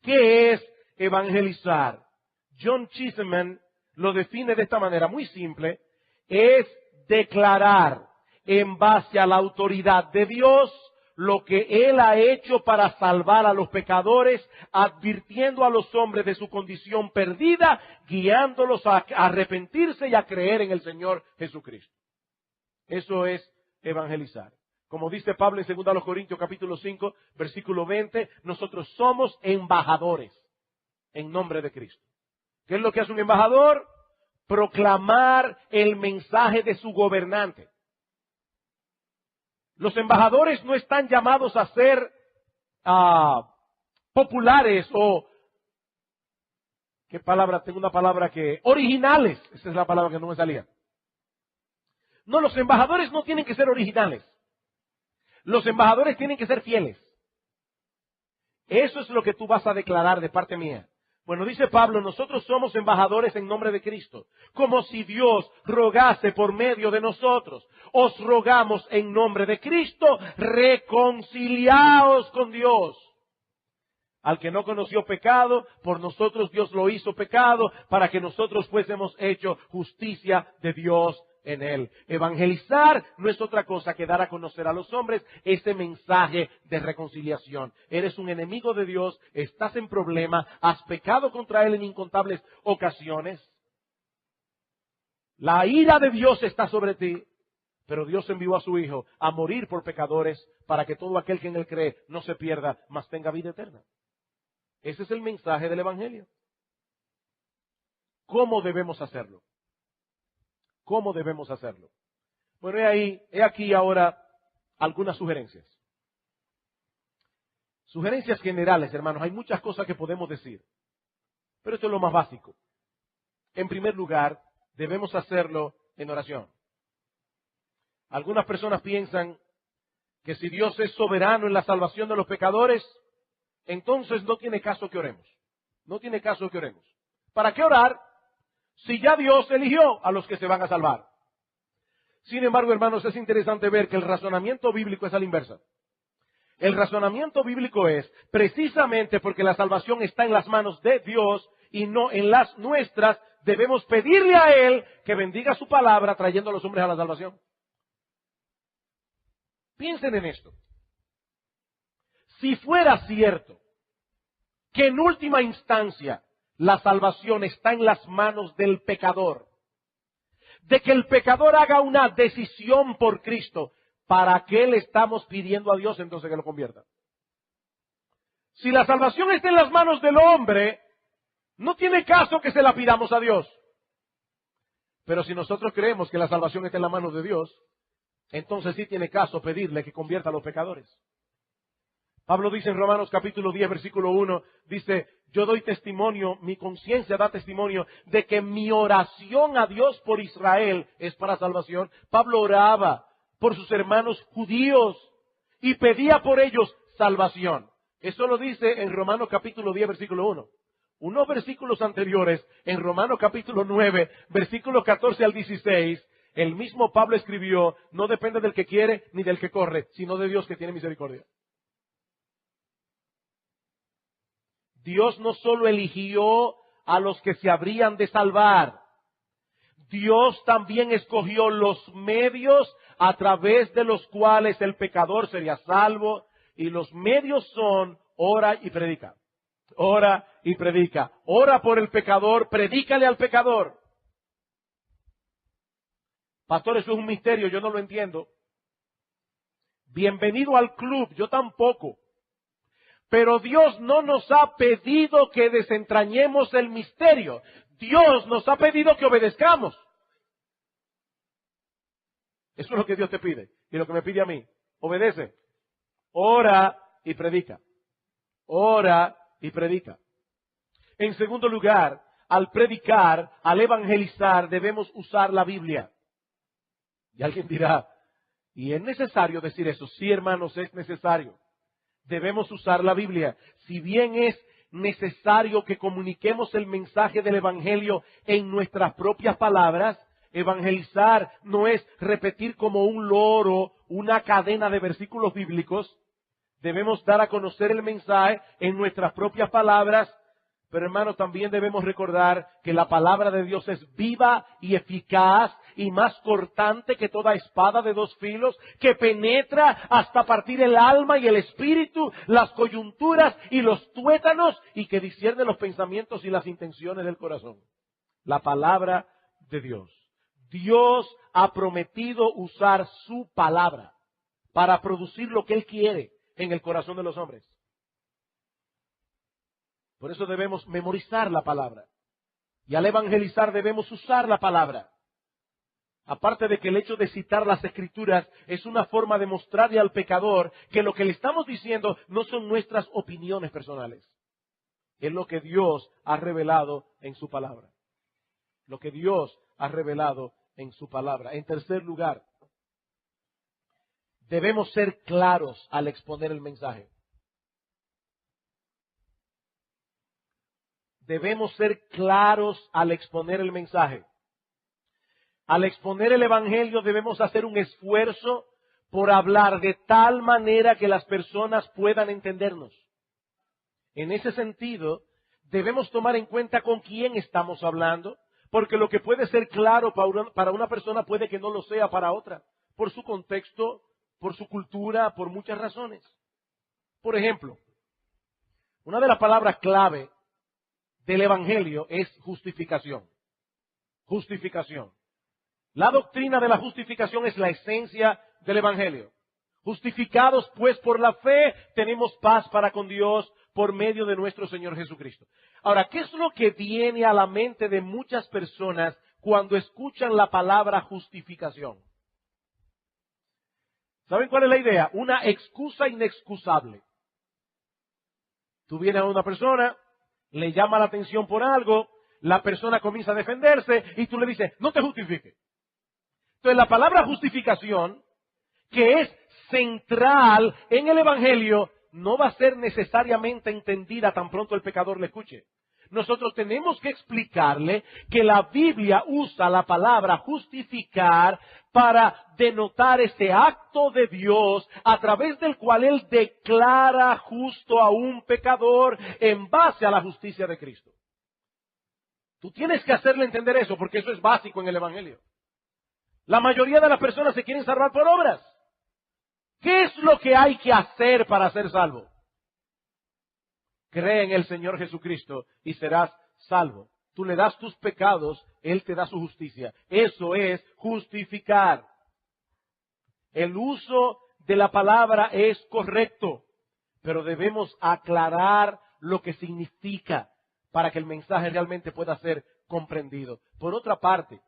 S1: ¿Qué es evangelizar? John Cheeseman lo define de esta manera muy simple. Es declarar en base a la autoridad de Dios lo que Él ha hecho para salvar a los pecadores, advirtiendo a los hombres de su condición perdida, guiándolos a arrepentirse y a creer en el Señor Jesucristo. Eso es evangelizar. Como dice Pablo en 2 Corintios capítulo 5, versículo 20, nosotros somos embajadores en nombre de Cristo. ¿Qué es lo que hace un embajador? Proclamar el mensaje de su gobernante. Los embajadores no están llamados a ser populares o, ¿qué palabra? Tengo una palabra que, originales. Esa es la palabra que no me salía. No, los embajadores no tienen que ser originales. Los embajadores tienen que ser fieles. Eso es lo que tú vas a declarar de parte mía. Bueno, dice Pablo, nosotros somos embajadores en nombre de Cristo, como si Dios rogase por medio de nosotros. Os rogamos en nombre de Cristo, reconciliaos con Dios. Al que no conoció pecado, por nosotros Dios lo hizo pecado, para que nosotros fuésemos hecho justicia de Dios en él. Evangelizar no es otra cosa que dar a conocer a los hombres ese mensaje de reconciliación. Eres un enemigo de Dios, estás en problema, has pecado contra Él en incontables ocasiones. La ira de Dios está sobre ti, pero Dios envió a su Hijo a morir por pecadores para que todo aquel que en Él cree no se pierda, mas tenga vida eterna. Ese es el mensaje del Evangelio. ¿Cómo debemos hacerlo? ¿Cómo debemos hacerlo? Bueno, he aquí ahora algunas sugerencias. Sugerencias generales, hermanos. Hay muchas cosas que podemos decir, pero esto es lo más básico. En primer lugar, debemos hacerlo en oración. Algunas personas piensan que si Dios es soberano en la salvación de los pecadores, entonces no tiene caso que oremos. No tiene caso que oremos. ¿Para qué orar si ya Dios eligió a los que se van a salvar? Sin embargo, hermanos, es interesante ver que el razonamiento bíblico es a la inversa. El razonamiento bíblico es, precisamente porque la salvación está en las manos de Dios y no en las nuestras, debemos pedirle a Él que bendiga su palabra trayendo a los hombres a la salvación. Piensen en esto. Si fuera cierto que en última instancia la salvación está en las manos del pecador, de que el pecador haga una decisión por Cristo, ¿para qué le estamos pidiendo a Dios entonces que lo convierta? Si la salvación está en las manos del hombre, no tiene caso que se la pidamos a Dios. Pero si nosotros creemos que la salvación está en las manos de Dios, entonces sí tiene caso pedirle que convierta a los pecadores. Pablo dice en Romanos capítulo 10, versículo 1, dice, yo doy testimonio, mi conciencia da testimonio de que mi oración a Dios por Israel es para salvación. Pablo oraba por sus hermanos judíos y pedía por ellos salvación. Eso lo dice en Romanos capítulo 10, versículo 1. Unos versículos anteriores, en Romanos capítulo 9, versículos 14 al 16, el mismo Pablo escribió, no depende del que quiere ni del que corre, sino de Dios que tiene misericordia. Dios no solo eligió a los que se habrían de salvar, Dios también escogió los medios a través de los cuales el pecador sería salvo, y los medios son ora y predica. Ora y predica. Ora por el pecador, predícale al pecador. Pastor, eso es un misterio, yo no lo entiendo. Bienvenido al club, yo tampoco. Pero Dios no nos ha pedido que desentrañemos el misterio. Dios nos ha pedido que obedezcamos. Eso es lo que Dios te pide. Y lo que me pide a mí. Obedece. Ora y predica. Ora y predica. En segundo lugar, al predicar, al evangelizar, debemos usar la Biblia. Y alguien dirá, ¿y es necesario decir eso? Sí, hermanos, es necesario. Debemos usar la Biblia. Si bien es necesario que comuniquemos el mensaje del Evangelio en nuestras propias palabras, evangelizar no es repetir como un loro una cadena de versículos bíblicos. Debemos dar a conocer el mensaje en nuestras propias palabras, pero hermanos, también debemos recordar que la palabra de Dios es viva y eficaz y más cortante que toda espada de dos filos, que penetra hasta partir el alma y el espíritu, las coyunturas y los tuétanos, y que discierne los pensamientos y las intenciones del corazón. La palabra de Dios. Dios ha prometido usar su palabra para producir lo que Él quiere en el corazón de los hombres. Por eso debemos memorizar la palabra. Y al evangelizar debemos usar la palabra. Aparte de que el hecho de citar las Escrituras es una forma de mostrarle al pecador que lo que le estamos diciendo no son nuestras opiniones personales. Es lo que Dios ha revelado en su palabra. Lo que Dios ha revelado en su palabra. En tercer lugar, debemos ser claros al exponer el mensaje. Debemos ser claros al exponer el mensaje. Al exponer el Evangelio debemos hacer un esfuerzo por hablar de tal manera que las personas puedan entendernos. En ese sentido, debemos tomar en cuenta con quién estamos hablando, porque lo que puede ser claro para una persona puede que no lo sea para otra, por su contexto, por su cultura, por muchas razones. Por ejemplo, una de las palabras clave del Evangelio es justificación. Justificación. La doctrina de la justificación es la esencia del Evangelio. Justificados pues por la fe, tenemos paz para con Dios por medio de nuestro Señor Jesucristo. Ahora, ¿qué es lo que viene a la mente de muchas personas cuando escuchan la palabra justificación? ¿Saben cuál es la idea? Una excusa inexcusable. Tú vienes a una persona, le llama la atención por algo, la persona comienza a defenderse y tú le dices, no te justifiques. Entonces la palabra justificación, que es central en el Evangelio, no va a ser necesariamente entendida tan pronto el pecador le escuche. Nosotros tenemos que explicarle que la Biblia usa la palabra justificar para denotar ese acto de Dios a través del cual Él declara justo a un pecador en base a la justicia de Cristo. Tú tienes que hacerle entender eso porque eso es básico en el Evangelio. La mayoría de las personas se quieren salvar por obras. ¿Qué es lo que hay que hacer para ser salvo? Cree en el Señor Jesucristo y serás salvo. Tú le das tus pecados, Él te da su justicia. Eso es justificar. El uso de la palabra es correcto, pero debemos aclarar lo que significa para que el mensaje realmente pueda ser comprendido. Por otra parte,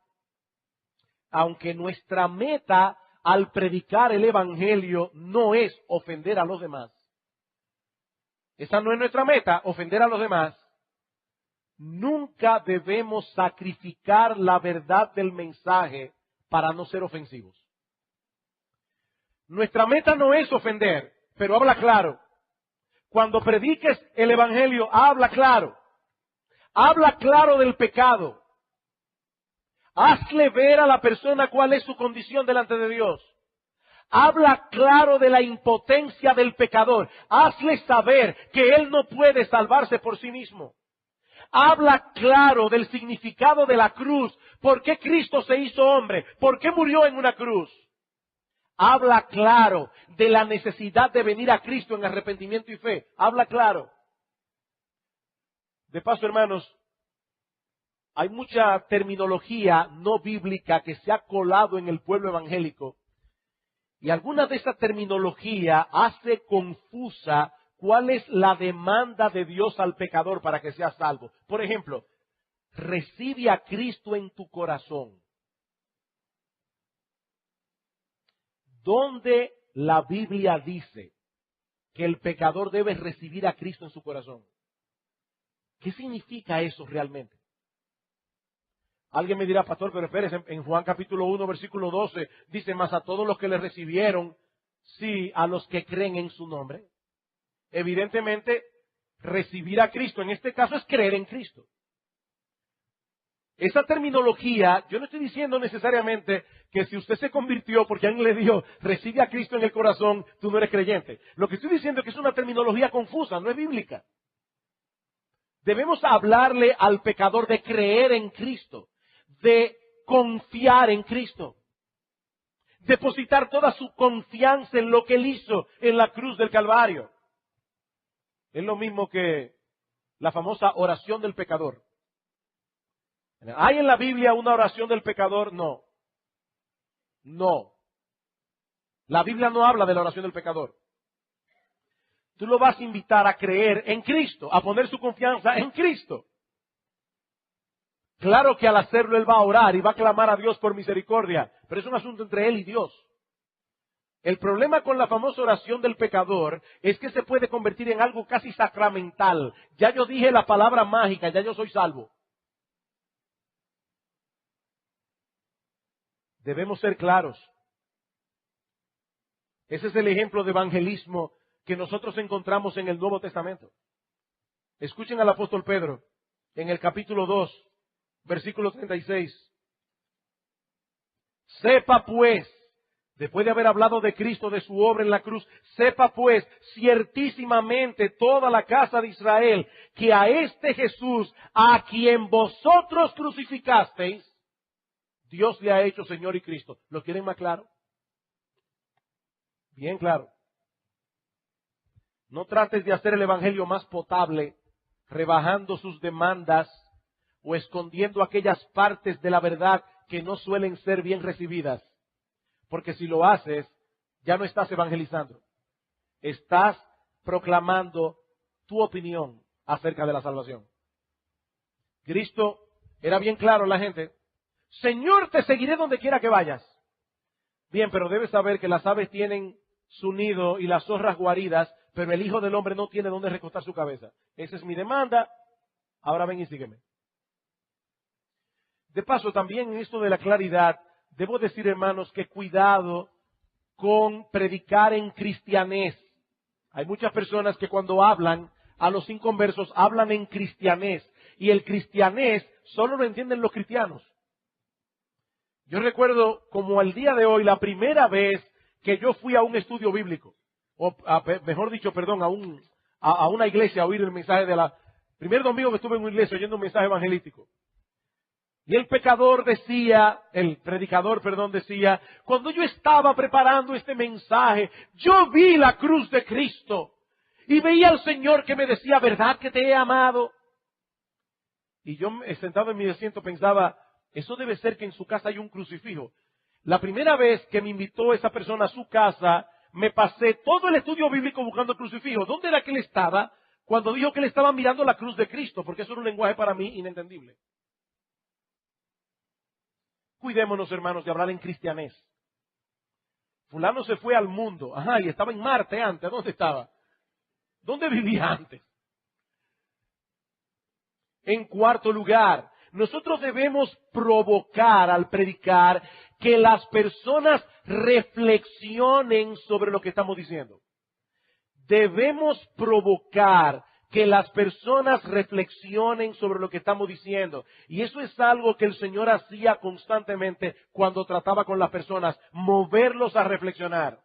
S1: aunque nuestra meta al predicar el Evangelio no es ofender a los demás, Esa no es nuestra meta, ofender a los demás. Nunca debemos sacrificar la verdad del mensaje para no ser ofensivos. Nuestra meta no es ofender, pero habla claro. Cuando prediques el evangelio, habla claro. Habla claro del pecado. Hazle ver a la persona cuál es su condición delante de Dios. Habla claro de la impotencia del pecador. Hazle saber que él no puede salvarse por sí mismo. Habla claro del significado de la cruz. ¿Por qué Cristo se hizo hombre? ¿Por qué murió en una cruz? Habla claro de la necesidad de venir a Cristo en arrepentimiento y fe. Habla claro. De paso, hermanos, hay mucha terminología no bíblica que se ha colado en el pueblo evangélico. Y alguna de esa terminología hace confusa cuál es la demanda de Dios al pecador para que sea salvo. Por ejemplo, recibe a Cristo en tu corazón. ¿Dónde la Biblia dice que el pecador debe recibir a Cristo en su corazón? ¿Qué significa eso realmente? Alguien me dirá, pastor, pero espérese, en Juan capítulo 1, versículo 12, dice, mas a todos los que le recibieron, sí, a los que creen en su nombre. Evidentemente, recibir a Cristo en este caso es creer en Cristo. Esa terminología, yo no estoy diciendo necesariamente que si usted se convirtió porque alguien le dijo, recibe a Cristo en el corazón, tú no eres creyente. Lo que estoy diciendo es que es una terminología confusa, no es bíblica. Debemos hablarle al pecador de creer en Cristo, de confiar en Cristo, depositar toda su confianza en lo que Él hizo en la cruz del Calvario. Es lo mismo que la famosa oración del pecador. ¿Hay en la Biblia una oración del pecador? No. No. La Biblia no habla de la oración del pecador. Tú lo vas a invitar a creer en Cristo, a poner su confianza en Cristo. Claro que al hacerlo Él va a orar y va a clamar a Dios por misericordia, pero es un asunto entre Él y Dios. El problema con la famosa oración del pecador es que se puede convertir en algo casi sacramental. Ya yo dije la palabra mágica, ya yo soy salvo. Debemos ser claros. Ese es el ejemplo de evangelismo que nosotros encontramos en el Nuevo Testamento. Escuchen al apóstol Pedro en el capítulo 2, versículo 36. Sepa pues, después de haber hablado de Cristo, de su obra en la cruz, sepa pues ciertísimamente toda la casa de Israel que a este Jesús, a quien vosotros crucificasteis, Dios le ha hecho Señor y Cristo. ¿Lo quieren más claro? Bien claro. No trates de hacer el evangelio más potable, rebajando sus demandas o escondiendo aquellas partes de la verdad que no suelen ser bien recibidas. Porque si lo haces, ya no estás evangelizando. Estás proclamando tu opinión acerca de la salvación. Cristo era bien claro a la gente. Señor, te seguiré donde quiera que vayas. Bien, pero debes saber que las aves tienen su nido y las zorras guaridas, pero el Hijo del Hombre no tiene donde recostar su cabeza. Esa es mi demanda. Ahora ven y sígueme. De paso, también en esto de la claridad, debo decir, hermanos, que cuidado con predicar en cristianés. Hay muchas personas que cuando hablan a los inconversos, hablan en cristianés. Y el cristianés solo lo entienden los cristianos. Yo recuerdo como al día de hoy, la primera vez que yo fui a un estudio bíblico, o mejor dicho, perdón, a una iglesia a oír el mensaje primer domingo que estuve en una iglesia oyendo un mensaje evangelístico. Y el predicador decía, cuando yo estaba preparando este mensaje, yo vi la cruz de Cristo y veía al Señor que me decía, ¿verdad que te he amado? Y yo sentado en mi asiento pensaba, eso debe ser que en su casa hay un crucifijo. La primera vez que me invitó esa persona a su casa, me pasé todo el estudio bíblico buscando el crucifijo. ¿Dónde era que él estaba? Cuando dijo que él estaba mirando la cruz de Cristo, porque eso era un lenguaje para mí inentendible. Cuidémonos, hermanos, de hablar en cristianés. Fulano se fue al mundo. Ajá, y estaba en Marte antes. ¿Dónde estaba? ¿Dónde vivía antes? En cuarto lugar, nosotros debemos provocar al predicar que las personas reflexionen sobre lo que estamos diciendo. Debemos provocar que las personas reflexionen sobre lo que estamos diciendo. Y eso es algo que el Señor hacía constantemente cuando trataba con las personas, moverlos a reflexionar.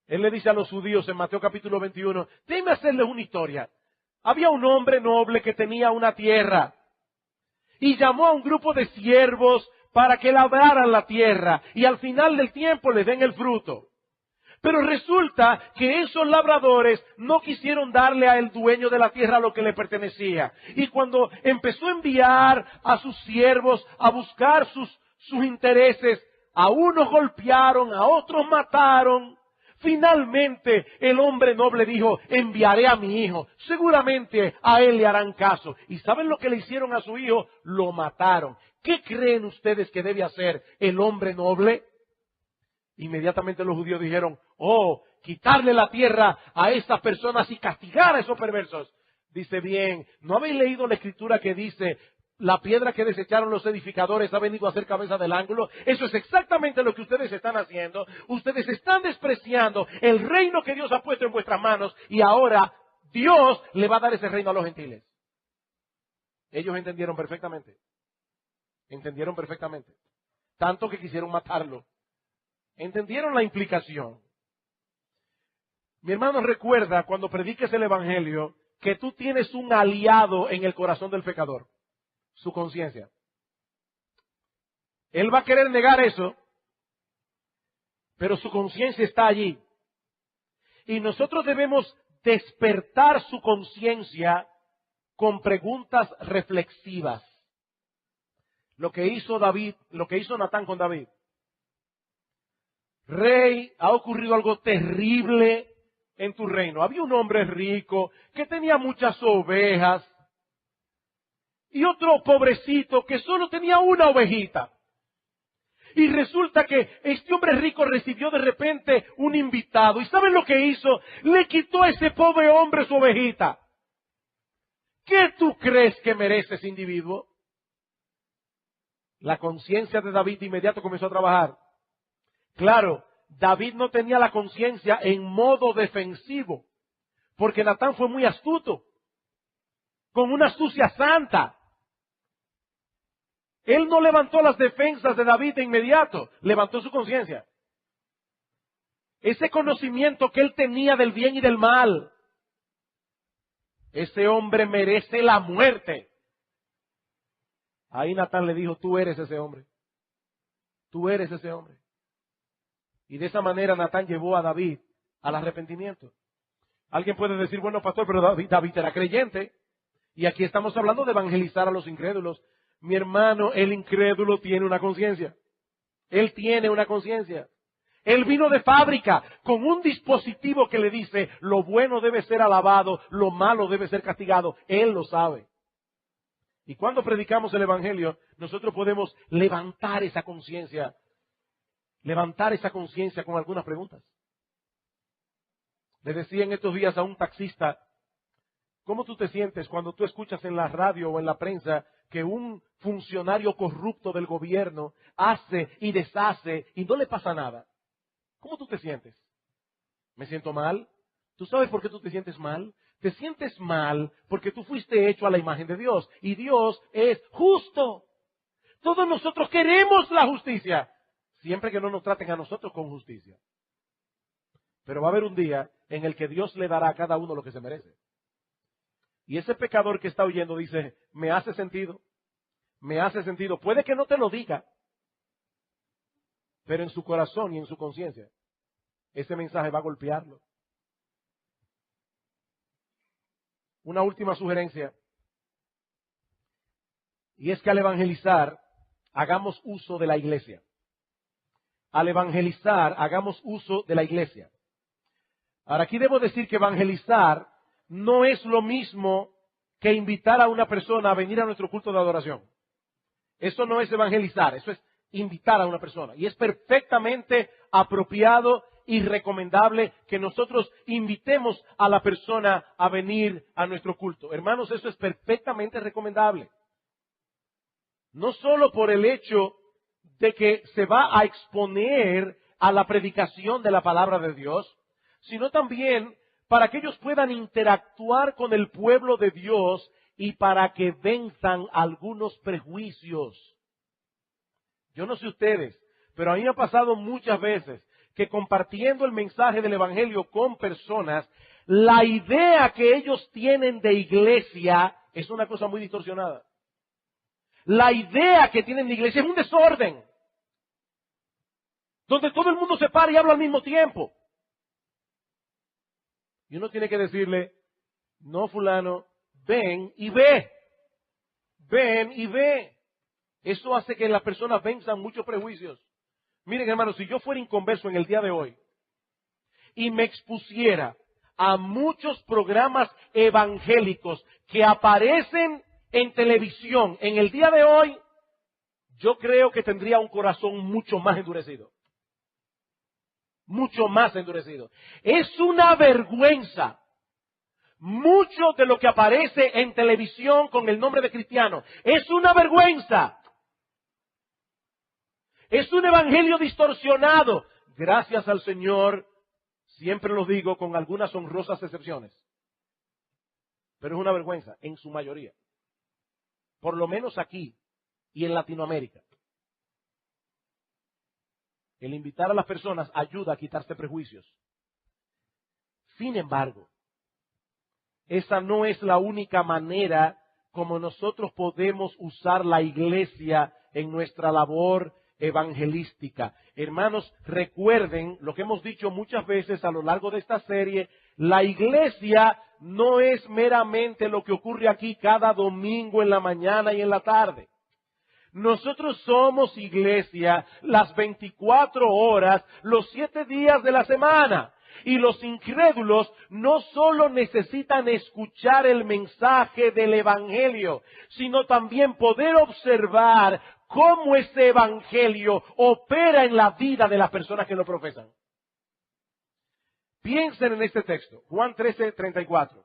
S1: Él le dice a los judíos en Mateo capítulo 21, déjenme hacerles una historia. Había un hombre noble que tenía una tierra y llamó a un grupo de siervos para que labraran la tierra y al final del tiempo le den el fruto. Pero resulta que esos labradores no quisieron darle al dueño de la tierra lo que le pertenecía. Y cuando empezó a enviar a sus siervos a buscar sus intereses, a unos golpearon, a otros mataron. Finalmente el hombre noble dijo, enviaré a mi hijo, seguramente a él le harán caso. ¿Y saben lo que le hicieron a su hijo? Lo mataron. ¿Qué creen ustedes que debe hacer el hombre noble? Inmediatamente los judíos dijeron, quitarle la tierra a estas personas y castigar a esos perversos. Dice bien, ¿no habéis leído la escritura que dice, la piedra que desecharon los edificadores ha venido a ser cabeza del ángulo? Eso es exactamente lo que ustedes están haciendo. Ustedes están despreciando el reino que Dios ha puesto en vuestras manos y ahora Dios le va a dar ese reino a los gentiles. Ellos entendieron perfectamente. Entendieron perfectamente. Tanto que quisieron matarlo. ¿Entendieron la implicación? Mi hermano, recuerda cuando prediques el evangelio que tú tienes un aliado en el corazón del pecador, su conciencia. Él va a querer negar eso, pero su conciencia está allí. Y nosotros debemos despertar su conciencia con preguntas reflexivas. Lo que hizo David, lo que hizo Natán con David. Rey, ha ocurrido algo terrible en tu reino. Había un hombre rico que tenía muchas ovejas y otro pobrecito que solo tenía una ovejita. Y resulta que este hombre rico recibió de repente un invitado. ¿Y saben lo que hizo? Le quitó a ese pobre hombre su ovejita. ¿Qué tú crees que merece ese individuo? La conciencia de David de inmediato comenzó a trabajar. Claro, David no tenía la conciencia en modo defensivo, porque Natán fue muy astuto, con una astucia santa. Él no levantó las defensas de David de inmediato, levantó su conciencia. Ese conocimiento que él tenía del bien y del mal. Ese hombre merece la muerte. Ahí Natán le dijo, tú eres ese hombre. Tú eres ese hombre. Y de esa manera Natán llevó a David al arrepentimiento. Alguien puede decir, bueno, pastor, pero David era creyente. Y aquí estamos hablando de evangelizar a los incrédulos. Mi hermano, el incrédulo tiene una conciencia. Él tiene una conciencia. Él vino de fábrica con un dispositivo que le dice, lo bueno debe ser alabado, lo malo debe ser castigado. Él lo sabe. Y cuando predicamos el evangelio, nosotros podemos levantar esa conciencia. Levantar esa conciencia con algunas preguntas. Le decía en estos días a un taxista, ¿cómo tú te sientes cuando tú escuchas en la radio o en la prensa que un funcionario corrupto del gobierno hace y deshace y no le pasa nada? ¿Cómo tú te sientes? ¿Me siento mal? ¿Tú sabes por qué tú te sientes mal? Te sientes mal porque tú fuiste hecho a la imagen de Dios y Dios es justo. Todos nosotros queremos la justicia. Siempre que no nos traten a nosotros con justicia. Pero va a haber un día en el que Dios le dará a cada uno lo que se merece. Y ese pecador que está oyendo dice, me hace sentido. Me hace sentido. Puede que no te lo diga. Pero en su corazón y en su conciencia, ese mensaje va a golpearlo. Una última sugerencia. Y es que al evangelizar, hagamos uso de la iglesia. Al evangelizar, hagamos uso de la iglesia. Ahora, aquí debo decir que evangelizar no es lo mismo que invitar a una persona a venir a nuestro culto de adoración. Eso no es evangelizar, eso es invitar a una persona. Y es perfectamente apropiado irrecomendable que nosotros invitemos a la persona a venir a nuestro culto. Hermanos, eso es perfectamente recomendable. No solo por el hecho de que se va a exponer a la predicación de la palabra de Dios, sino también para que ellos puedan interactuar con el pueblo de Dios y para que venzan algunos prejuicios. Yo no sé ustedes, pero a mí me ha pasado muchas veces que compartiendo el mensaje del Evangelio con personas, la idea que ellos tienen de iglesia es una cosa muy distorsionada. La idea que tienen de iglesia es un desorden, donde todo el mundo se para y habla al mismo tiempo. Y uno tiene que decirle, no fulano, ven y ve. Ven y ve. Eso hace que las personas venzan muchos prejuicios. Miren, hermanos, si yo fuera inconverso en el día de hoy y me expusiera a muchos programas evangélicos que aparecen en televisión en el día de hoy, yo creo que tendría un corazón mucho más endurecido. Mucho más endurecido. Es una vergüenza. Mucho de lo que aparece en televisión con el nombre de cristiano es una vergüenza. Es un evangelio distorsionado. Gracias al Señor, siempre lo digo con algunas honrosas excepciones. Pero es una vergüenza en su mayoría. Por lo menos aquí y en Latinoamérica. El invitar a las personas ayuda a quitarse prejuicios. Sin embargo, esa no es la única manera como nosotros podemos usar la iglesia en nuestra labor evangelística. Hermanos, recuerden lo que hemos dicho muchas veces a lo largo de esta serie, la iglesia no es meramente lo que ocurre aquí cada domingo en la mañana y en la tarde. Nosotros somos iglesia las 24 horas, los 7 días de la semana. Y los incrédulos no solo necesitan escuchar el mensaje del Evangelio, sino también poder observar cómo ese Evangelio opera en la vida de las personas que lo profesan. Piensen en este texto, Juan 13:34.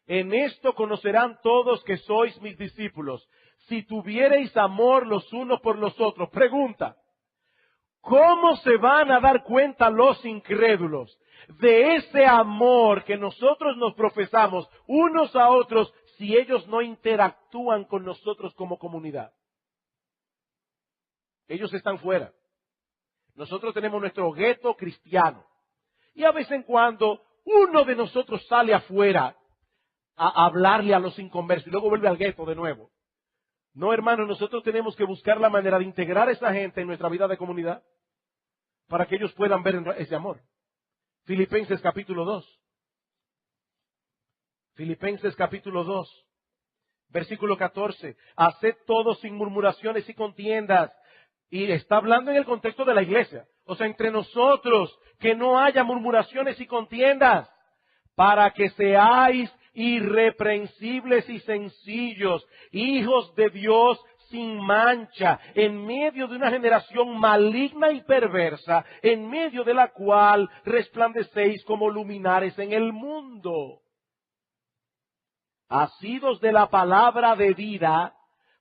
S1: En esto conocerán todos que sois mis discípulos, si tuviereis amor los unos por los otros. Pregunta, ¿cómo se van a dar cuenta los incrédulos de ese amor que nosotros nos profesamos unos a otros si ellos no interactúan con nosotros como comunidad? Ellos están fuera. Nosotros tenemos nuestro gueto cristiano. Y a vez en cuando uno de nosotros sale afuera a hablarle a los inconversos y luego vuelve al gueto de nuevo. No, hermano, nosotros tenemos que buscar la manera de integrar a esa gente en nuestra vida de comunidad para que ellos puedan ver ese amor. Filipenses capítulo 2. Filipenses capítulo 2, versículo 14. Haced todo sin murmuraciones y contiendas. Y está hablando en el contexto de la iglesia. O sea, entre nosotros, que no haya murmuraciones y contiendas, para que seáis irreprensibles y sencillos, hijos de Dios sin mancha, en medio de una generación maligna y perversa, en medio de la cual resplandecéis como luminares en el mundo. Asidos de la palabra de vida,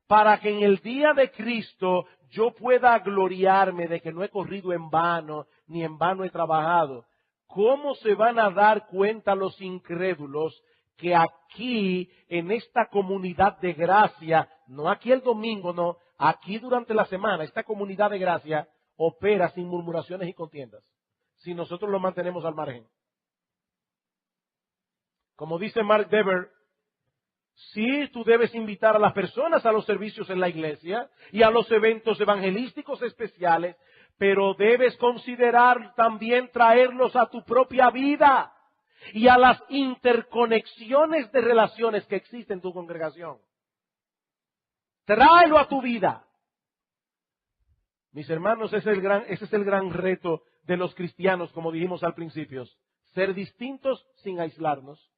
S1: para que en el día de Cristo yo pueda gloriarme de que no he corrido en vano, ni en vano he trabajado. ¿Cómo se van a dar cuenta los incrédulos que aquí, en esta comunidad de gracia, no aquí el domingo, no, aquí durante la semana, esta comunidad de gracia opera sin murmuraciones y contiendas, si nosotros lo mantenemos al margen? Como dice Mark Dever, sí, tú debes invitar a las personas a los servicios en la iglesia y a los eventos evangelísticos especiales, pero debes considerar también traerlos a tu propia vida y a las interconexiones de relaciones que existen en tu congregación. Tráelo a tu vida. Mis hermanos, ese es el gran reto de los cristianos, como dijimos al principio. Ser distintos sin aislarnos.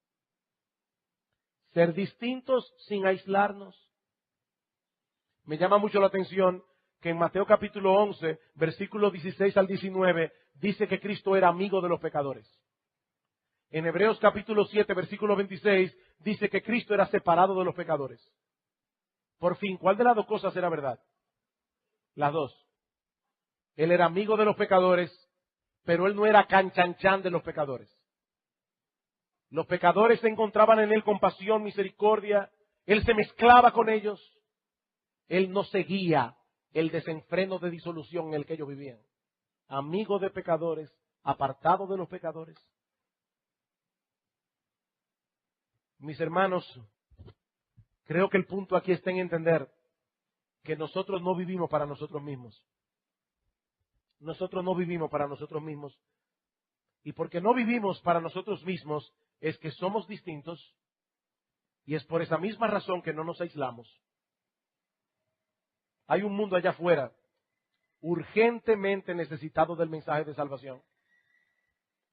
S1: Ser distintos sin aislarnos. Me llama mucho la atención que en Mateo capítulo 11, versículos 16 al 19, dice que Cristo era amigo de los pecadores. En Hebreos capítulo 7, versículo 26, dice que Cristo era separado de los pecadores. Por fin, ¿cuál de las dos cosas era verdad? Las dos. Él era amigo de los pecadores, pero él no era canchanchan de los pecadores. Los pecadores encontraban en él compasión, misericordia. Él se mezclaba con ellos. Él no seguía el desenfreno de disolución en el que ellos vivían. Amigo de pecadores, apartado de los pecadores. Mis hermanos, creo que el punto aquí está en entender que nosotros no vivimos para nosotros mismos. Nosotros no vivimos para nosotros mismos. Y porque no vivimos para nosotros mismos, es que somos distintos, y es por esa misma razón que no nos aislamos. Hay un mundo allá afuera urgentemente necesitado del mensaje de salvación.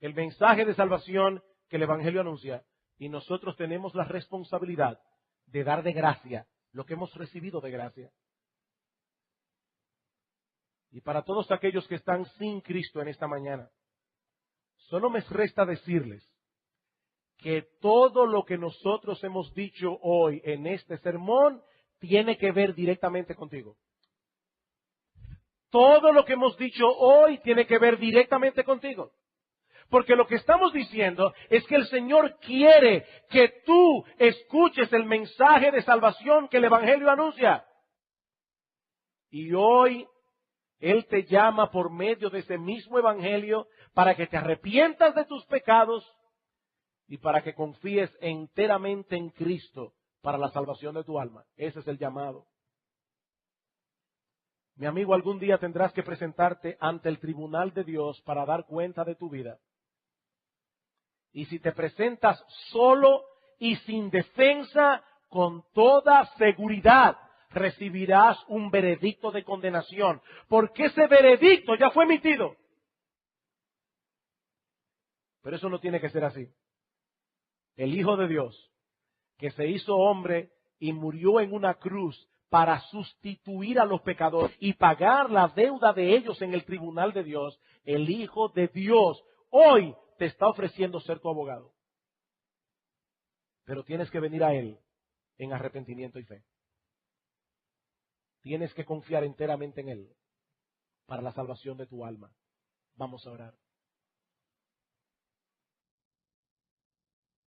S1: El mensaje de salvación que el Evangelio anuncia, y nosotros tenemos la responsabilidad de dar de gracia lo que hemos recibido de gracia. Y para todos aquellos que están sin Cristo en esta mañana, solo me resta decirles que todo lo que nosotros hemos dicho hoy en este sermón tiene que ver directamente contigo. Todo lo que hemos dicho hoy tiene que ver directamente contigo. Porque lo que estamos diciendo es que el Señor quiere que tú escuches el mensaje de salvación que el Evangelio anuncia. Y hoy Él te llama por medio de ese mismo Evangelio para que te arrepientas de tus pecados y para que confíes enteramente en Cristo para la salvación de tu alma. Ese es el llamado. Mi amigo, algún día tendrás que presentarte ante el tribunal de Dios para dar cuenta de tu vida. Y si te presentas solo y sin defensa, con toda seguridad recibirás un veredicto de condenación, porque ese veredicto ya fue emitido. Pero eso no tiene que ser así. El Hijo de Dios, que se hizo hombre y murió en una cruz para sustituir a los pecadores y pagar la deuda de ellos en el tribunal de Dios, el Hijo de Dios hoy te está ofreciendo ser tu abogado. Pero tienes que venir a Él en arrepentimiento y fe. Tienes que confiar enteramente en Él para la salvación de tu alma. Vamos a orar.